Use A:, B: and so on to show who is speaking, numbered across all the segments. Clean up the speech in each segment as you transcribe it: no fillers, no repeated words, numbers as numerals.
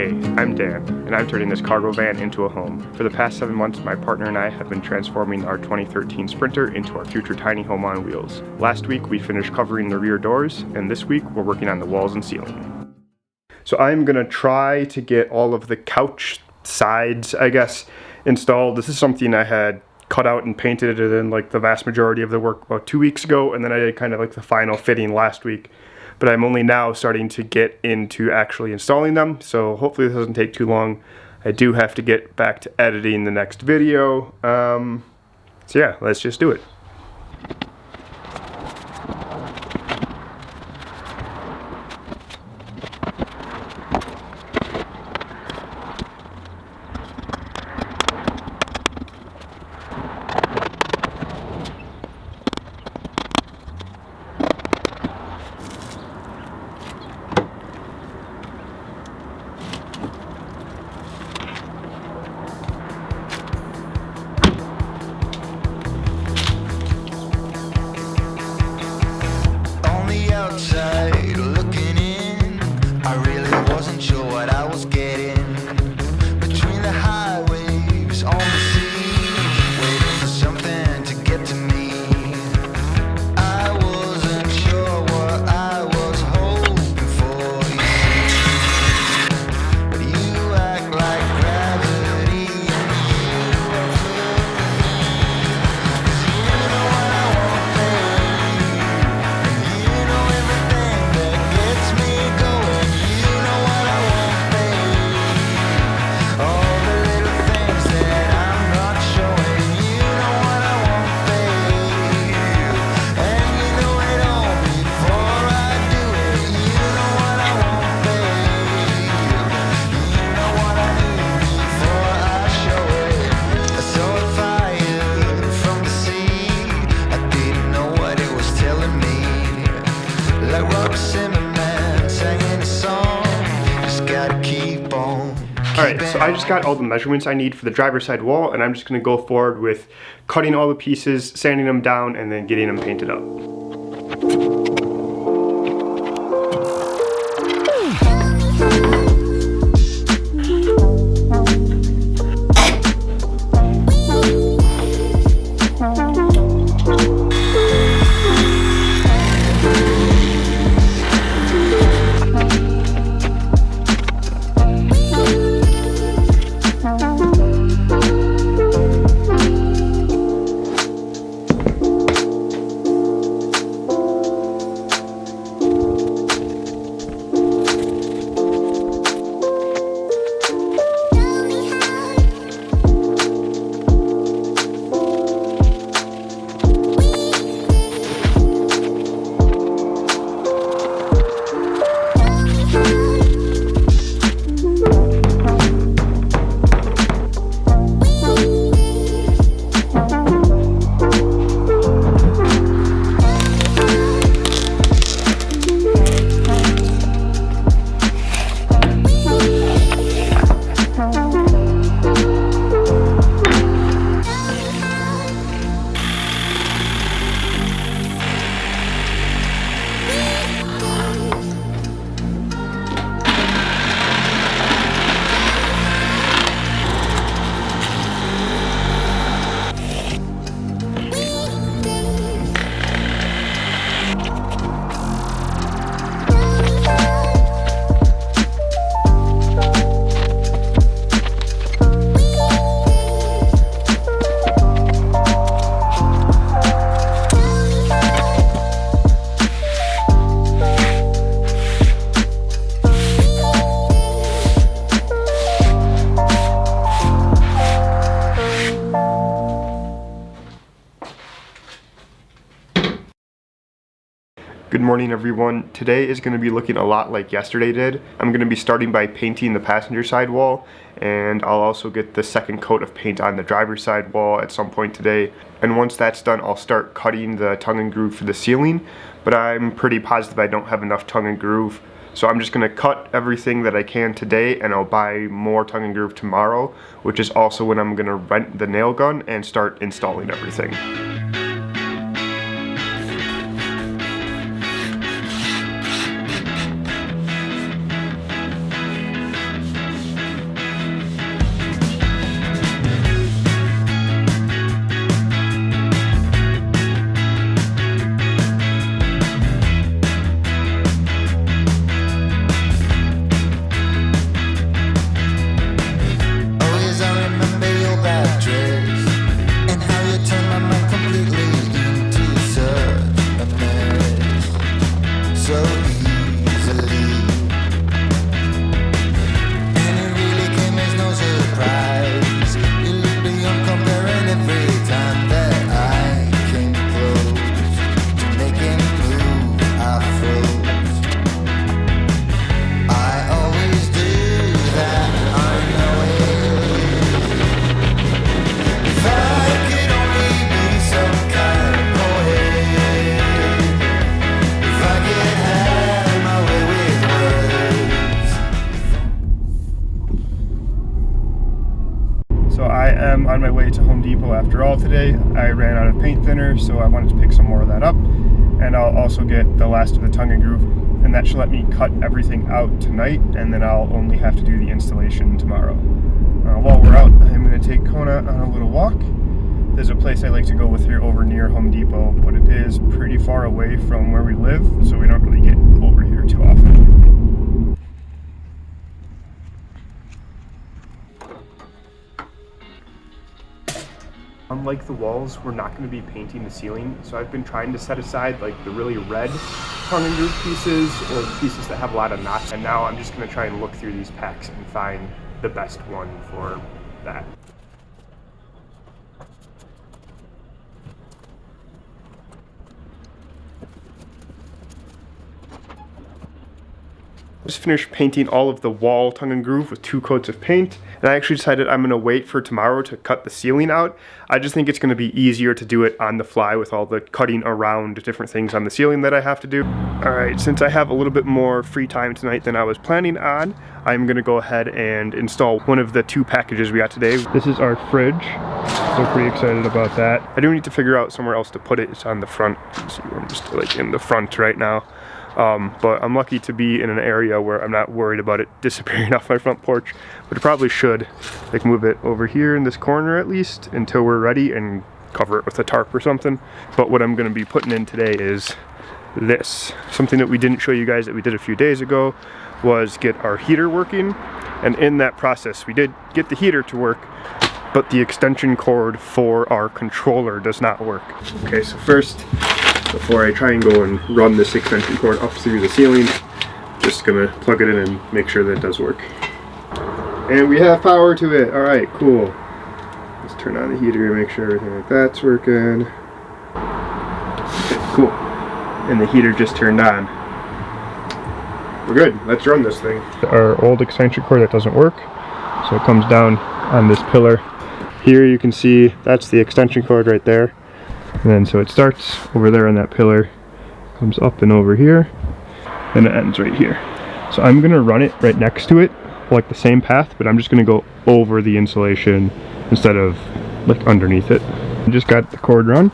A: Hey, I'm Dan, and I'm turning this cargo van into a home. For the past 7 months, my partner and I have been transforming our 2013 Sprinter into our future tiny home on wheels. Last week, we finished covering the rear doors, and this week, we're working on the walls and ceiling. So I'm gonna try to get all of the couch sides, I guess, installed. This is something I had cut out and painted it in like the vast majority of the work about 2 weeks ago, and then I did kind of like the final fitting last week. But I'm only now starting to get into actually installing them, so hopefully this doesn't take too long. I do have to get back to editing the next video. So yeah, let's just do it.
B: Outside looking in, I really wasn't sure what I was getting. Between the high waves on the sea, waiting for something to get to me. I wasn't sure what I was hoping for, you see. But you act like gravity, and you know what I want, babe.
A: Alright, so I just got all the measurements I need for the driver's side wall, and I'm just going to go forward with cutting all the pieces, sanding them down, and then getting them painted up. Good morning, everyone. Today is going to be looking a lot like yesterday did. I'm going to be starting by painting the passenger side wall, and I'll also get the second coat of paint on the driver's side wall at some point today. And once that's done, I'll start cutting the tongue and groove for the ceiling, but I'm pretty positive I don't have enough tongue and groove. So I'm just going to cut everything that I can today, and I'll buy more tongue and groove tomorrow, which is also when I'm going to rent the nail gun and start installing everything. Depot after all today. I ran out of paint thinner, so I wanted to pick some more of that up. And I'll also get the last of the tongue and groove, and that should let me cut everything out tonight, and then I'll only have to do the installation tomorrow. While we're out, I'm going to take Kona on a little walk. There's a place I like to go with here over near Home Depot, but it is pretty far away from where we live, so we don't really get over here too often. Unlike the walls, we're not going to be painting the ceiling, so I've been trying to set aside like the really red tongue and groove pieces or the pieces that have a lot of knots, and now I'm just going to try and look through these packs and find the best one for that. Just finished painting all of the wall tongue and groove with 2 coats of paint, and I actually decided I'm going to wait for tomorrow to cut the ceiling out. I just think it's going to be easier to do it on the fly with all the cutting around different things on the ceiling that I have to do. Alright, since I have a little bit more free time tonight than I was planning on, I'm going to go ahead and install one of the 2 packages we got today. This is our fridge, so pretty excited about that. I do need to figure out somewhere else to put it. It's on the front. You can see I'm just like in the front right now. But I'm lucky to be in an area where I'm not worried about it disappearing off my front porch, but I probably should like move it over here in this corner at least until we're ready and cover it with a tarp or something. But what I'm going to be putting in today is this. Something that we didn't show you guys that we did a few days ago was get our heater working, and in that process we did get the heater to work, but the extension cord for our controller does not work. Okay, so first, before I try and go and run this extension cord up through the ceiling, just gonna plug it in and make sure that it does work. And we have power to it. All right, cool. Let's turn on the heater and make sure everything like that's working. Okay, cool. And the heater just turned on. We're good. Let's run this thing. Our old extension cord that doesn't work, so it comes down on this pillar. Here you can see that's the extension cord right there. And then so it starts over there on that pillar, comes up and over here, and it ends right here. So I'm gonna run it right next to it, like the same path, but I'm just gonna go over the insulation instead of like underneath it. I just got the cord run.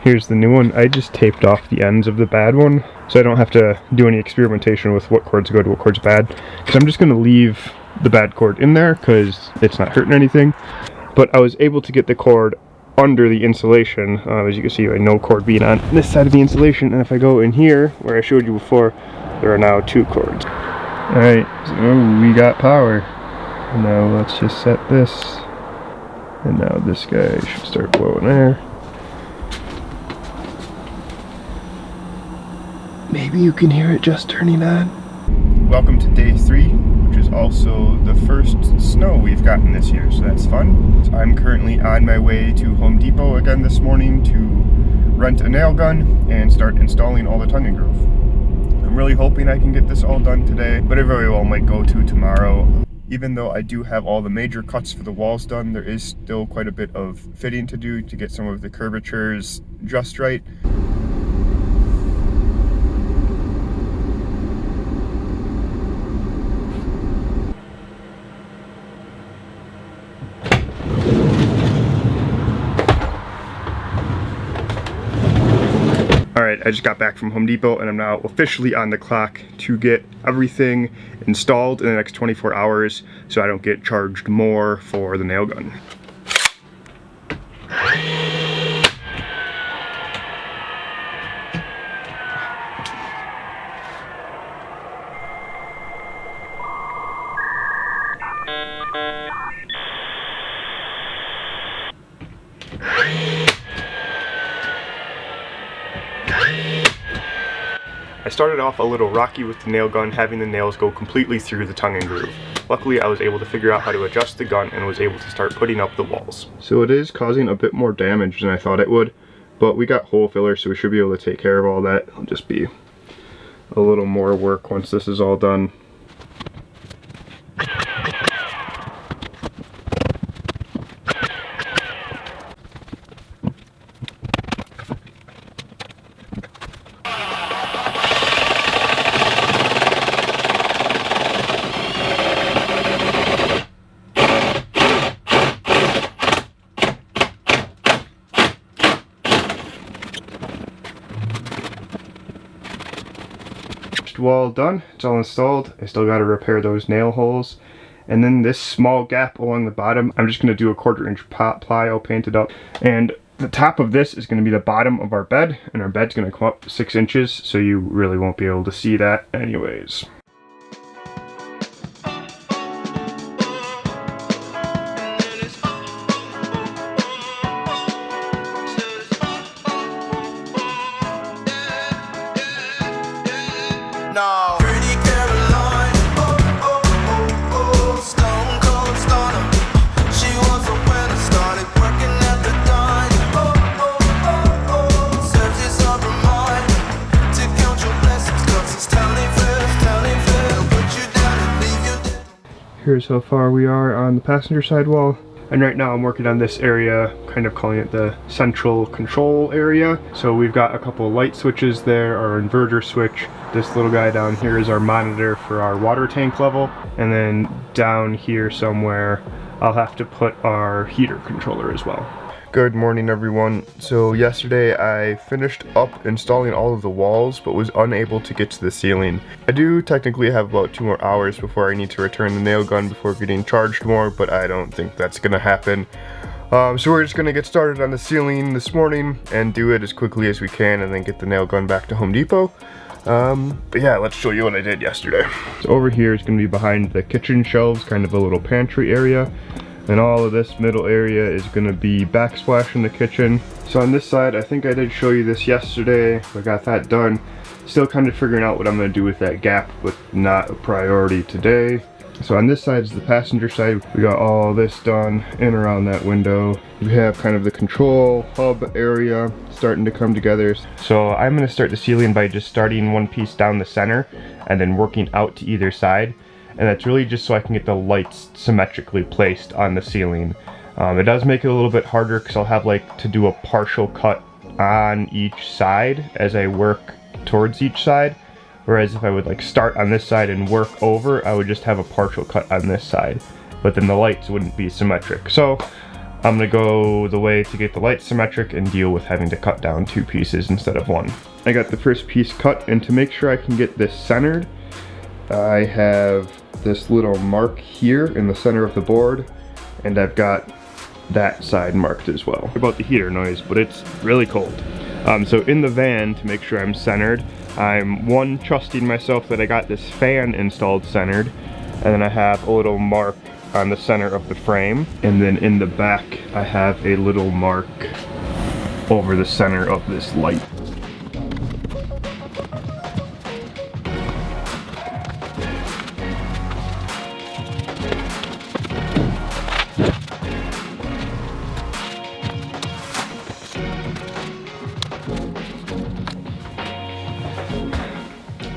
A: Here's the new one. I just taped off the ends of the bad one, so I don't have to do any experimentation with what cords go to what cords bad, because I'm just gonna leave the bad cord in there because it's not hurting anything. But I was able to get the cord under the insulation, as you can see, no cord being on this side of the insulation, and if I go in here where I showed you before, there are now 2 cords. Alright, so we got power. Now let's just set this, and now this guy should start blowing air. Maybe you can hear it just turning on. Welcome to day 3, which is also the first snow we've gotten this year, so that's fun. So I'm currently on my way to Home Depot again this morning to rent a nail gun and start installing all the tongue and groove. I'm really hoping I can get this all done today, but it very well might go to tomorrow. Even though I do have all the major cuts for the walls done, there is still quite a bit of fitting to do to get some of the curvatures just right. Alright, I just got back from Home Depot and I'm now officially on the clock to get everything installed in the next 24 hours so I don't get charged more for the nail gun. I started off a little rocky with the nail gun, having the nails go completely through the tongue and groove. Luckily, I was able to figure out how to adjust the gun and was able to start putting up the walls. So it is causing a bit more damage than I thought it would, but we got hole filler, so we should be able to take care of all that. It'll just be a little more work once this is all done. finished wall done. It's all installed. I still got to repair those nail holes. And then this small gap along the bottom, I'm just going to do a 1/4 inch ply. I'll paint it up. And the top of this is going to be the bottom of our bed, and our bed's going to come up 6 inches, so you really won't be able to see that anyways.
B: No. Pretty Caroline, stone cold stunner. She was a winner, started working at the dine. Serves you some reminder to count your blessings, 'cause it's telling fair, put you down and leave you dead.
A: Here's how far we are on the passenger side wall. And right now I'm working on this area, kind of calling it the central control area. So we've got a couple of light switches there, our inverter switch. This little guy down here is our monitor for our water tank level. And then down here somewhere, I'll have to put our heater controller as well. Good morning, everyone. So yesterday I finished up installing all of the walls, but was unable to get to the ceiling. I do technically have about 2 more hours before I need to return the nail gun before getting charged more, but I don't think that's gonna happen. So we're just gonna get started on the ceiling this morning and do it as quickly as we can and then get the nail gun back to Home Depot. But yeah, let's show you what I did yesterday. So over here is gonna be behind the kitchen shelves, kind of a little pantry area. And all of this middle area is going to be backsplash in the kitchen. So on this side, I think I did show you this yesterday. I got that done. Still kind of figuring out what I'm going to do with that gap, but not a priority today. So on this side is the passenger side. We got all this done in around that window. We have kind of the control hub area starting to come together. So I'm going to start the ceiling by just starting one piece down the center and then working out to either side. And that's really just so I can get the lights symmetrically placed on the ceiling. It does make it a little bit harder because I'll have like to do a partial cut on each side as I work towards each side. Whereas if I would like start on this side and work over, I would just have a partial cut on this side. But then the lights wouldn't be symmetric. So I'm gonna go the way to get the lights symmetric and deal with having to cut down 2 pieces instead of 1. I got the first piece cut, and to make sure I can get this centered, I have this little mark here in the center of the board, and I've got that side marked as well. About the heater noise, but it's really cold. So in the van, to make sure I'm centered, I'm trusting myself that I got this fan installed centered, and then I have a little mark on the center of the frame, and then in the back I have a little mark over the center of this light.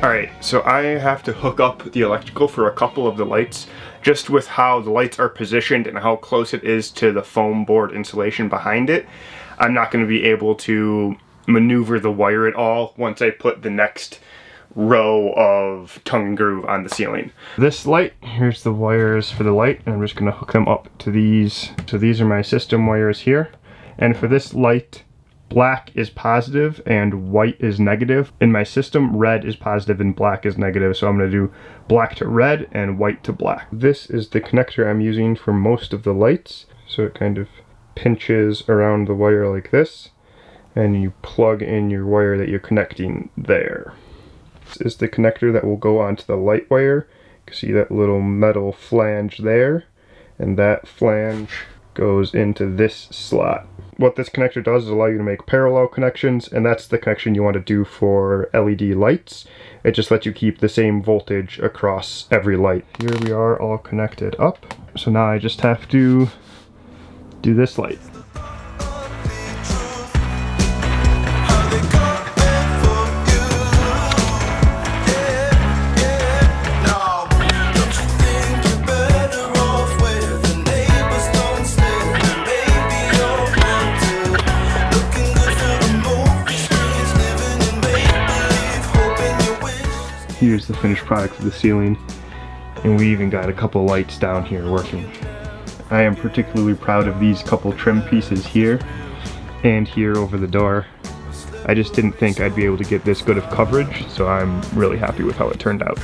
A: Alright, so I have to hook up the electrical for a couple of the lights, just with how the lights are positioned and how close it is to the foam board insulation behind it. I'm not going to be able to maneuver the wire at all once I put the next row of tongue and groove on the ceiling. This light, here's the wires for the light, and I'm just going to hook them up to these. So these are my system wires here, and for this light, black is positive and white is negative. In my system, red is positive and black is negative, so I'm going to do black to red and white to black. This is the connector I'm using for most of the lights. So it kind of pinches around the wire like this, and you plug in your wire that you're connecting there. This is the connector that will go onto the light wire. You can see that little metal flange there, and that flange goes into this slot. What this connector does is allow you to make parallel connections, and that's the connection you want to do for LED lights. It just lets you keep the same voltage across every light. Here we are all connected up. So now I just have to do this light. Here's the finished product of the ceiling, and we even got a couple lights down here working. I am particularly proud of these couple trim pieces here and here over the door. I just didn't think I'd be able to get this good of coverage, so I'm really happy with how it turned out.